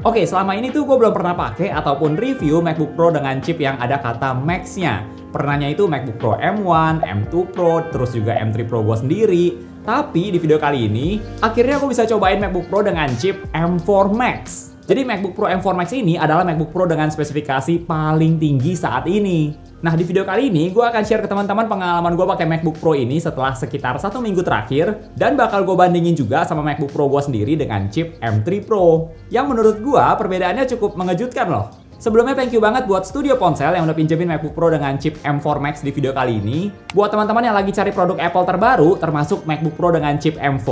Oke, selama ini tuh gue belum pernah pakai ataupun review MacBook Pro dengan chip yang ada kata Max-nya. Pernahnya itu MacBook Pro M1, M2 Pro, terus juga M3 Pro gue sendiri. Tapi di video kali ini, akhirnya aku bisa cobain MacBook Pro dengan chip M4 Max. Jadi MacBook Pro M4 Max ini adalah MacBook Pro dengan spesifikasi paling tinggi saat ini. Nah, di video kali ini gue akan share ke teman-teman pengalaman gue pakai MacBook Pro ini setelah sekitar 1 minggu terakhir, dan bakal gue bandingin juga sama MacBook Pro gue sendiri dengan chip M3 Pro. Yang menurut gue perbedaannya cukup mengejutkan loh. Sebelumnya thank you banget buat Studio Ponsel yang udah pinjemin MacBook Pro dengan chip M4 Max di video kali ini. Buat teman-teman yang lagi cari produk Apple terbaru, termasuk MacBook Pro dengan chip M4,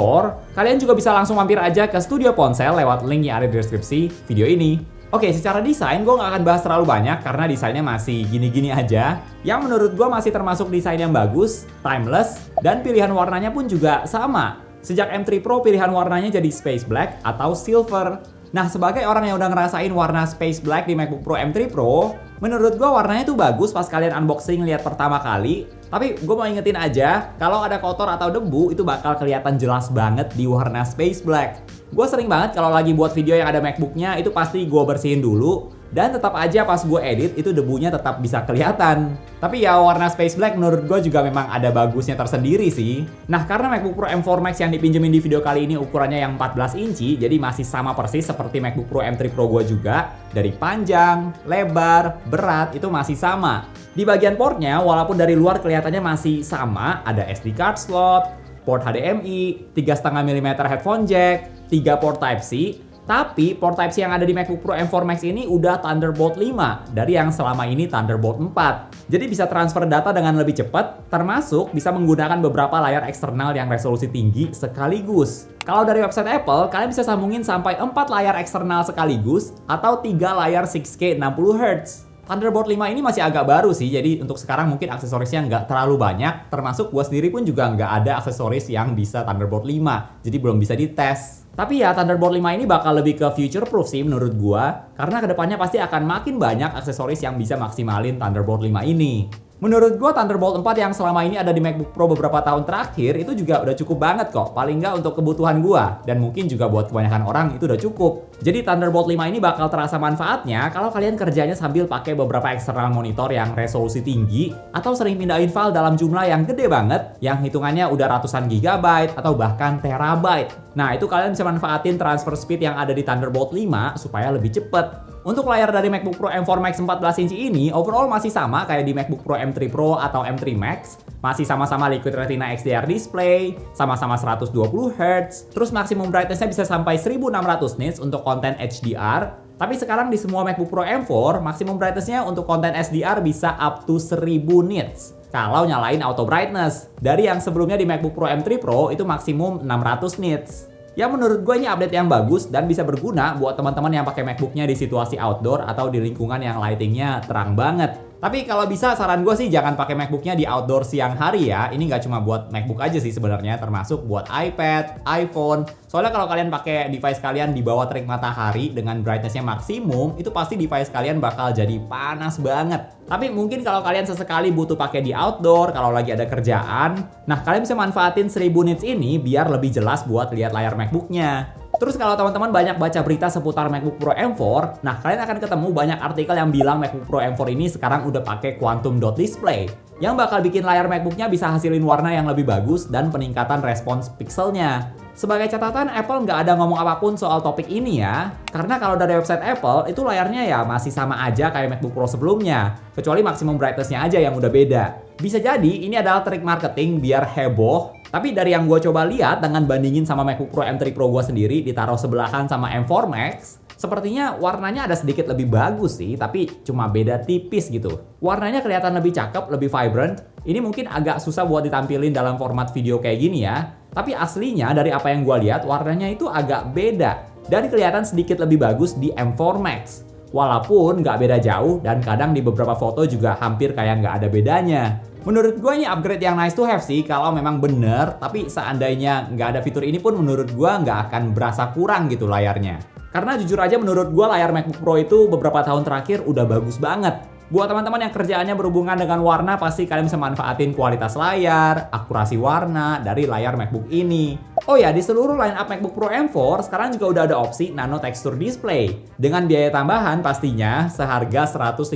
kalian juga bisa langsung mampir aja ke Studio Ponsel lewat link yang ada di deskripsi video ini. Oke, secara desain gue nggak akan bahas terlalu banyak karena desainnya masih gini-gini aja. Yang menurut gue masih termasuk desain yang bagus, timeless, dan pilihan warnanya pun juga sama. Sejak M3 Pro pilihan warnanya jadi Space Black atau Silver. Nah, sebagai orang yang udah ngerasain warna Space Black di MacBook Pro M3 Pro, menurut gue warnanya tuh bagus pas kalian unboxing lihat pertama kali. Tapi gue mau ingetin aja, kalau ada kotor atau debu itu bakal kelihatan jelas banget di warna Space Black. Gue sering banget kalau lagi buat video yang ada MacBooknya itu pasti gue bersihin dulu. Dan tetap aja pas gue edit itu debunya tetap bisa kelihatan. Tapi ya warna Space Black menurut gue juga memang ada bagusnya tersendiri sih. Nah, karena MacBook Pro M4 Max yang dipinjemin di video kali ini ukurannya yang 14 inci, jadi masih sama persis seperti MacBook Pro M3 Pro gue juga. Dari panjang, lebar, berat itu masih sama. Di bagian portnya walaupun dari luar kelihatannya masih sama, ada SD card slot, port HDMI, 3,5 mm headphone jack, 3 port Type-C. Tapi port Type-C yang ada di MacBook Pro M4 Max ini udah Thunderbolt 5 dari yang selama ini Thunderbolt 4. Jadi bisa transfer data dengan lebih cepat, termasuk bisa menggunakan beberapa layar eksternal yang resolusi tinggi sekaligus. Kalau dari website Apple, kalian bisa sambungin sampai 4 layar eksternal sekaligus atau 3 layar 6K 60Hz. Thunderbolt 5 ini masih agak baru sih, jadi untuk sekarang mungkin aksesorisnya nggak terlalu banyak, termasuk gua sendiri pun juga nggak ada aksesoris yang bisa Thunderbolt 5, jadi belum bisa dites. Tapi ya Thunderbolt 5 ini bakal lebih ke future proof sih menurut gua, karena kedepannya pasti akan makin banyak aksesoris yang bisa maksimalin Thunderbolt 5 ini. Menurut gua Thunderbolt 4 yang selama ini ada di MacBook Pro beberapa tahun terakhir itu juga udah cukup banget kok, paling nggak untuk kebutuhan gua, dan mungkin juga buat kebanyakan orang itu udah cukup. Jadi Thunderbolt 5 ini bakal terasa manfaatnya kalau kalian kerjanya sambil pakai beberapa eksternal monitor yang resolusi tinggi atau sering pindahin file dalam jumlah yang gede banget, yang hitungannya udah ratusan gigabyte atau bahkan terabyte. Nah, itu kalian bisa manfaatin transfer speed yang ada di Thunderbolt 5 supaya lebih cepet. Untuk layar dari MacBook Pro M4 Max 14 inci ini overall masih sama kayak di MacBook Pro M3 Pro atau M3 Max. Masih sama-sama Liquid Retina XDR display, sama-sama 120Hz, terus maksimum brightness-nya bisa sampai 1600 nits untuk konten HDR. Tapi sekarang di semua MacBook Pro M4, maksimum brightness-nya untuk konten HDR bisa up to 1000 nits. Kalau nyalain auto brightness. Dari yang sebelumnya di MacBook Pro M3 Pro itu maksimum 600 nits. Ya menurut gue ini update yang bagus dan bisa berguna buat teman-teman yang pakai MacBooknya di situasi outdoor atau di lingkungan yang lightingnya terang banget. Tapi kalau bisa saran gue sih jangan pakai MacBooknya di outdoor siang hari ya. Ini nggak cuma buat MacBook aja sih sebenarnya, termasuk buat iPad, iPhone. Soalnya kalau kalian pakai device kalian di bawah terik matahari dengan brightness-nya maksimum, itu pasti device kalian bakal jadi panas banget. Tapi mungkin kalau kalian sesekali butuh pakai di outdoor, kalau lagi ada kerjaan, nah kalian bisa manfaatin 1000 nits ini biar lebih jelas buat lihat layar MacBooknya. Terus kalau teman-teman banyak baca berita seputar MacBook Pro M4, nah kalian akan ketemu banyak artikel yang bilang MacBook Pro M4 ini sekarang udah pakai Quantum Dot Display, yang bakal bikin layar MacBooknya bisa hasilin warna yang lebih bagus dan peningkatan respons pixelnya. Sebagai catatan, Apple nggak ada ngomong apapun soal topik ini ya, karena kalau dari website Apple, itu layarnya ya masih sama aja kayak MacBook Pro sebelumnya, kecuali maksimum brightness-nya aja yang udah beda. Bisa jadi ini adalah trik marketing biar heboh, tapi dari yang gue coba lihat dengan bandingin sama MacBook Pro M3 Pro gue sendiri ditaruh sebelahan sama M4 Max, sepertinya warnanya ada sedikit lebih bagus sih, tapi cuma beda tipis gitu. Warnanya kelihatan lebih cakep, lebih vibrant. Ini mungkin agak susah buat ditampilin dalam format video kayak gini ya, tapi aslinya dari apa yang gue lihat warnanya itu agak beda dan kelihatan sedikit lebih bagus di M4 Max. Walaupun nggak beda jauh dan kadang di beberapa foto juga hampir kayak nggak ada bedanya. Menurut gue ini upgrade yang nice to have sih kalau memang bener, tapi seandainya nggak ada fitur ini pun menurut gue nggak akan berasa kurang gitu layarnya. Karena jujur aja menurut gue layar MacBook Pro itu beberapa tahun terakhir udah bagus banget. Buat teman-teman yang kerjaannya berhubungan dengan warna, pasti kalian bisa manfaatin kualitas layar, akurasi warna dari layar MacBook ini. Oh ya, di seluruh lineup MacBook Pro M4 sekarang juga udah ada opsi Nano Texture Display dengan biaya tambahan pastinya seharga $150.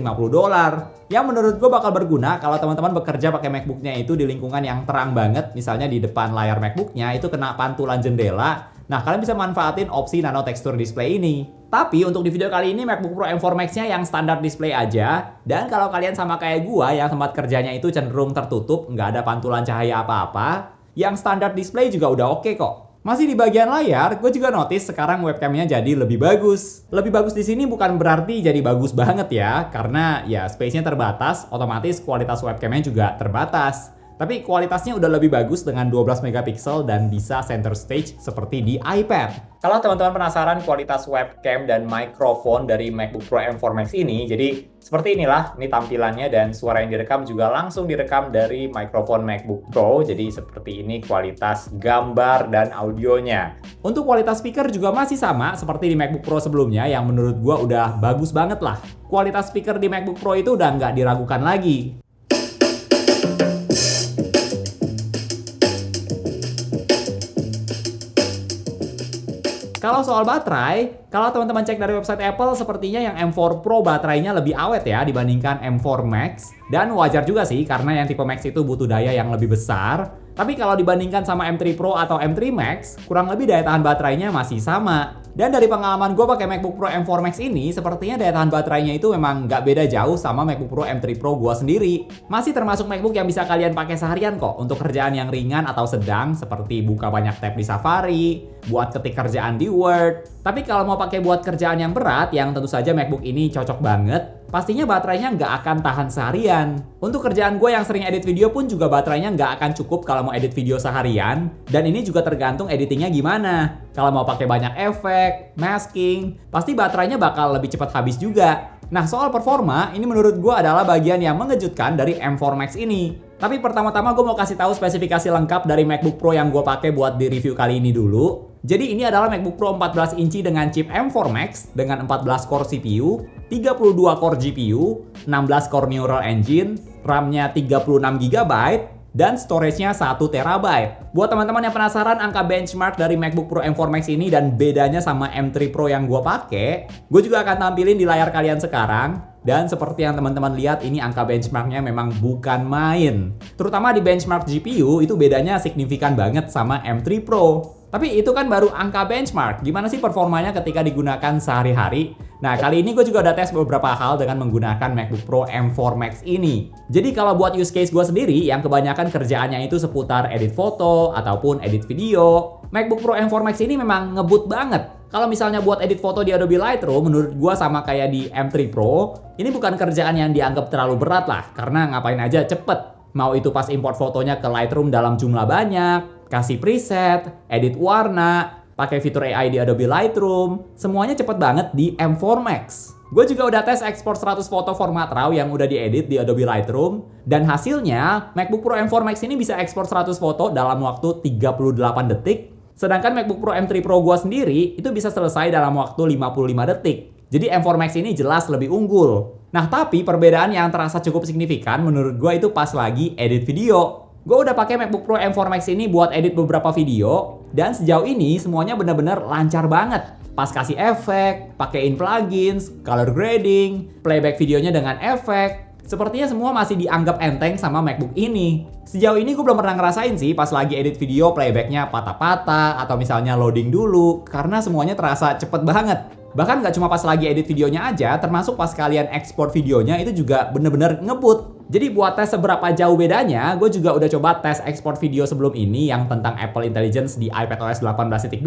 Yang menurut gue bakal berguna kalau teman-teman bekerja pakai MacBooknya itu di lingkungan yang terang banget, misalnya di depan layar MacBooknya itu kena pantulan jendela. Nah, kalian bisa manfaatin opsi Nano Texture Display ini. Tapi untuk di video kali ini MacBook Pro M4 Max-nya yang standar display aja. Dan kalau kalian sama kayak gua yang tempat kerjanya itu cenderung tertutup, nggak ada pantulan cahaya apa-apa, yang standar display juga udah oke kok. Masih di bagian layar, gue juga notice sekarang webcamnya jadi lebih bagus. Lebih bagus di sini bukan berarti jadi bagus banget ya, karena ya space-nya terbatas, otomatis kualitas webcamnya juga terbatas. Tapi kualitasnya udah lebih bagus dengan 12 megapiksel dan bisa center stage seperti di iPad. Kalau teman-teman penasaran kualitas webcam dan mikrofon dari MacBook Pro M4 Max ini, jadi seperti inilah, ini tampilannya dan suara yang direkam juga langsung direkam dari mikrofon MacBook Pro. Jadi seperti ini kualitas gambar dan audionya. Untuk kualitas speaker juga masih sama seperti di MacBook Pro sebelumnya yang menurut gua udah bagus banget lah. Kualitas speaker di MacBook Pro itu udah nggak diragukan lagi. Kalau soal baterai, kalau teman-teman cek dari website Apple, sepertinya yang M4 Pro baterainya lebih awet ya dibandingkan M4 Max. Dan wajar juga sih, karena yang tipe Max itu butuh daya yang lebih besar. Tapi kalau dibandingkan sama M3 Pro atau M3 Max, kurang lebih daya tahan baterainya masih sama. Dan dari pengalaman gue pakai MacBook Pro M4 Max ini, sepertinya daya tahan baterainya itu memang nggak beda jauh sama MacBook Pro M3 Pro gue sendiri. Masih termasuk MacBook yang bisa kalian pakai seharian kok, untuk kerjaan yang ringan atau sedang, seperti buka banyak tab di Safari, buat ketik kerjaan di Word. Tapi kalau mau pakai buat kerjaan yang berat, yang tentu saja MacBook ini cocok banget, pastinya baterainya nggak akan tahan seharian. Untuk kerjaan gue yang sering edit video pun juga baterainya nggak akan cukup kalau mau edit video seharian. Dan ini juga tergantung editingnya gimana. Kalau mau pakai banyak efek, masking, pasti baterainya bakal lebih cepat habis juga. Nah, soal performa, ini menurut gue adalah bagian yang mengejutkan dari M4 Max ini. Tapi pertama-tama gue mau kasih tahu spesifikasi lengkap dari MacBook Pro yang gue pakai buat di review kali ini dulu. Jadi ini adalah MacBook Pro 14 inci dengan chip M4 Max dengan 14 core CPU, 32 core GPU, 16 core Neural Engine, RAM-nya 36 GB, dan storage-nya 1 TB. Buat teman-teman yang penasaran angka benchmark dari MacBook Pro M4 Max ini dan bedanya sama M3 Pro yang gue pakai, gue juga akan tampilin di layar kalian sekarang. Dan seperti yang teman-teman lihat, ini angka benchmarknya memang bukan main. Terutama di benchmark GPU, itu bedanya signifikan banget sama M3 Pro. Tapi itu kan baru angka benchmark. Gimana sih performanya ketika digunakan sehari-hari? Nah, kali ini gue juga udah tes beberapa hal dengan menggunakan MacBook Pro M4 Max ini. Jadi kalau buat use case gue sendiri, yang kebanyakan kerjaannya itu seputar edit foto ataupun edit video, MacBook Pro M4 Max ini memang ngebut banget. Kalau misalnya buat edit foto di Adobe Lightroom, menurut gue sama kayak di M3 Pro, ini bukan kerjaan yang dianggap terlalu berat lah, karena ngapain aja cepet. Mau itu pas import fotonya ke Lightroom dalam jumlah banyak, kasih preset, edit warna, pakai fitur AI di Adobe Lightroom, semuanya cepet banget di M4 Max. Gue juga udah tes ekspor 100 foto format RAW yang udah diedit di Adobe Lightroom, dan hasilnya MacBook Pro M4 Max ini bisa ekspor 100 foto dalam waktu 38 detik, sedangkan MacBook Pro M3 Pro gue sendiri itu bisa selesai dalam waktu 55 detik. Jadi M4 Max ini jelas lebih unggul. Nah, tapi perbedaan yang terasa cukup signifikan menurut gue itu pas lagi edit video. Gue udah pakai MacBook Pro M4 Max ini buat edit beberapa video, dan sejauh ini semuanya bener-bener lancar banget. Pas kasih efek, pakein plugins, color grading, playback videonya dengan efek, sepertinya semua masih dianggap enteng sama MacBook ini. Sejauh ini gue belum pernah ngerasain sih pas lagi edit video playbacknya patah-patah atau misalnya loading dulu, karena semuanya terasa cepet banget. Bahkan nggak cuma pas lagi edit videonya aja, termasuk pas kalian ekspor videonya itu juga bener-bener ngebut. Jadi buat tes seberapa jauh bedanya, gue juga udah coba tes ekspor video sebelum ini yang tentang Apple Intelligence di iPadOS 18.2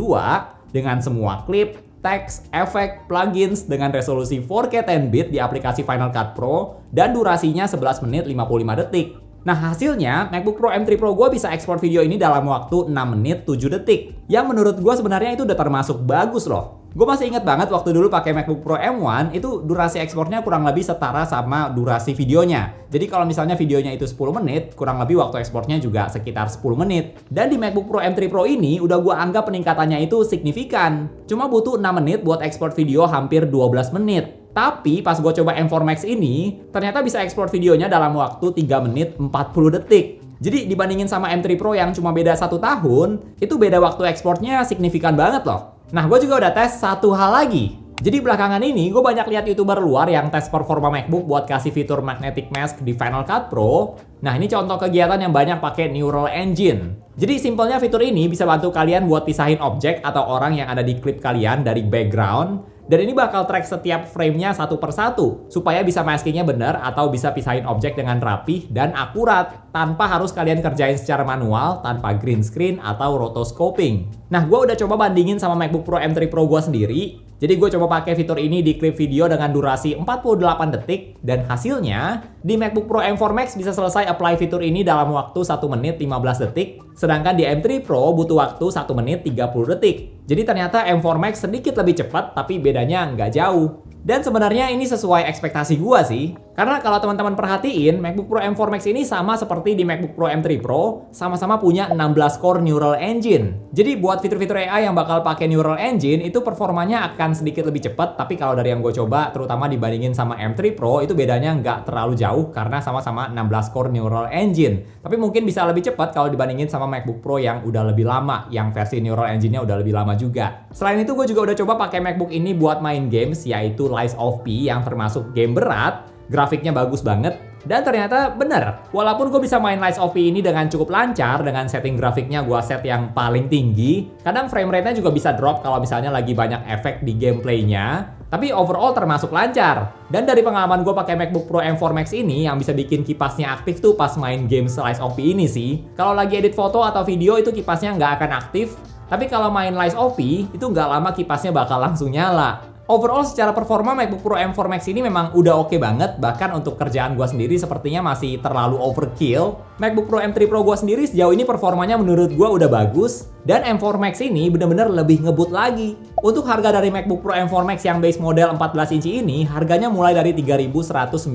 dengan semua klip, teks, efek, plugins dengan resolusi 4K 10-bit di aplikasi Final Cut Pro dan durasinya 11 menit 55 detik. Nah, hasilnya MacBook Pro M3 Pro gue bisa ekspor video ini dalam waktu 6 menit 7 detik. Yang menurut gue sebenarnya itu udah termasuk bagus loh. Gue masih ingat banget waktu dulu pakai MacBook Pro M1 itu durasi ekspornya kurang lebih setara sama durasi videonya. Jadi kalau misalnya videonya itu 10 menit, kurang lebih waktu ekspornya juga sekitar 10 menit. Dan di MacBook Pro M3 Pro ini udah gue anggap peningkatannya itu signifikan. Cuma butuh 6 menit buat ekspor video hampir 12 menit. Tapi pas gue coba M4 Max ini, ternyata bisa ekspor videonya dalam waktu 3 menit 40 detik. Jadi dibandingin sama M3 Pro yang cuma beda 1 tahun, itu beda waktu ekspornya signifikan banget loh. Nah, gue juga udah tes satu hal lagi. Jadi belakangan ini gue banyak lihat YouTuber luar yang tes performa MacBook buat kasih fitur Magnetic Mask di Final Cut Pro. Nah, ini contoh kegiatan yang banyak pakai Neural Engine. Jadi simpelnya fitur ini bisa bantu kalian buat pisahin objek atau orang yang ada di klip kalian dari background. Dan ini bakal track setiap frame-nya satu per satu, supaya bisa maskingnya benar atau bisa pisahin objek dengan rapih dan akurat, tanpa harus kalian kerjain secara manual, tanpa green screen atau rotoscoping. Nah, gue udah coba bandingin sama MacBook Pro M3 Pro gue sendiri. Jadi gue coba pakai fitur ini di klip video dengan durasi 48 detik, dan hasilnya di MacBook Pro M4 Max bisa selesai apply fitur ini dalam waktu 1 menit 15 detik, sedangkan di M3 Pro butuh waktu 1 menit 30 detik. Jadi ternyata M4 Max sedikit lebih cepat, tapi bedanya nggak jauh. Dan sebenarnya ini sesuai ekspektasi gua sih. Karena kalau teman-teman perhatiin, MacBook Pro M4 Max ini sama seperti di MacBook Pro M3 Pro, sama-sama punya 16 core Neural Engine. Jadi buat fitur-fitur AI yang bakal pakai Neural Engine, itu performanya akan sedikit lebih cepat, tapi kalau dari yang gue coba, terutama dibandingin sama M3 Pro, itu bedanya nggak terlalu jauh karena sama-sama 16 core Neural Engine. Tapi mungkin bisa lebih cepat kalau dibandingin sama MacBook Pro yang udah lebih lama, yang versi Neural Engine-nya udah lebih lama juga. Selain itu, gue juga udah coba pakai MacBook ini buat main games, yaitu Lies of P yang termasuk game berat. Grafiknya bagus banget, dan ternyata bener. Walaupun gue bisa main Lies of P ini dengan cukup lancar, dengan setting grafiknya gue set yang paling tinggi, kadang frame rate-nya juga bisa drop kalau misalnya lagi banyak efek di gameplaynya. Tapi overall termasuk lancar. Dan dari pengalaman gue pakai MacBook Pro M4 Max ini, yang bisa bikin kipasnya aktif tuh pas main game Lies of P ini sih. Kalau lagi edit foto atau video itu kipasnya nggak akan aktif. Tapi kalau main Lies of P, itu nggak lama kipasnya bakal langsung nyala. Overall secara performa MacBook Pro M4 Max ini memang udah oke banget, bahkan untuk kerjaan gue sendiri sepertinya masih terlalu overkill. MacBook Pro M3 Pro gue sendiri sejauh ini performanya menurut gue udah bagus, dan M4 Max ini bener-bener lebih ngebut lagi. Untuk harga dari MacBook Pro M4 Max yang base model 14 inci ini, harganya mulai dari $3.199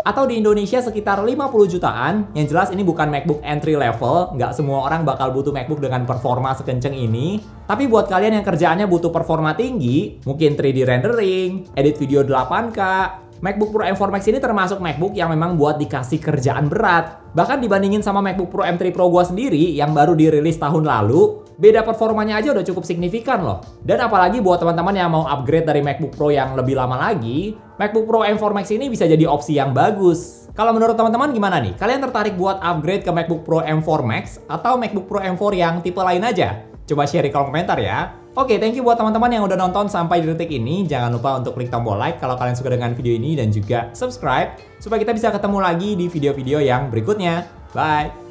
atau di Indonesia sekitar 50 jutaan. Yang jelas ini bukan MacBook entry level, nggak semua orang bakal butuh MacBook dengan performa sekenceng ini. Tapi buat kalian yang kerjaannya butuh performa tinggi, mungkin 3D rendering, edit video 8K, MacBook Pro M4 Max ini termasuk MacBook yang memang buat dikasih kerjaan berat. Bahkan dibandingin sama MacBook Pro M3 Pro gua sendiri yang baru dirilis tahun lalu, beda performanya aja udah cukup signifikan loh. Dan apalagi buat teman-teman yang mau upgrade dari MacBook Pro yang lebih lama lagi, MacBook Pro M4 Max ini bisa jadi opsi yang bagus. Kalau menurut teman-teman gimana nih? Kalian tertarik buat upgrade ke MacBook Pro M4 Max atau MacBook Pro M4 yang tipe lain aja? Coba share di kolom komentar ya. Oke, thank you buat teman-teman yang udah nonton sampai di detik ini. Jangan lupa untuk klik tombol like kalau kalian suka dengan video ini dan juga subscribe supaya kita bisa ketemu lagi di video-video yang berikutnya. Bye!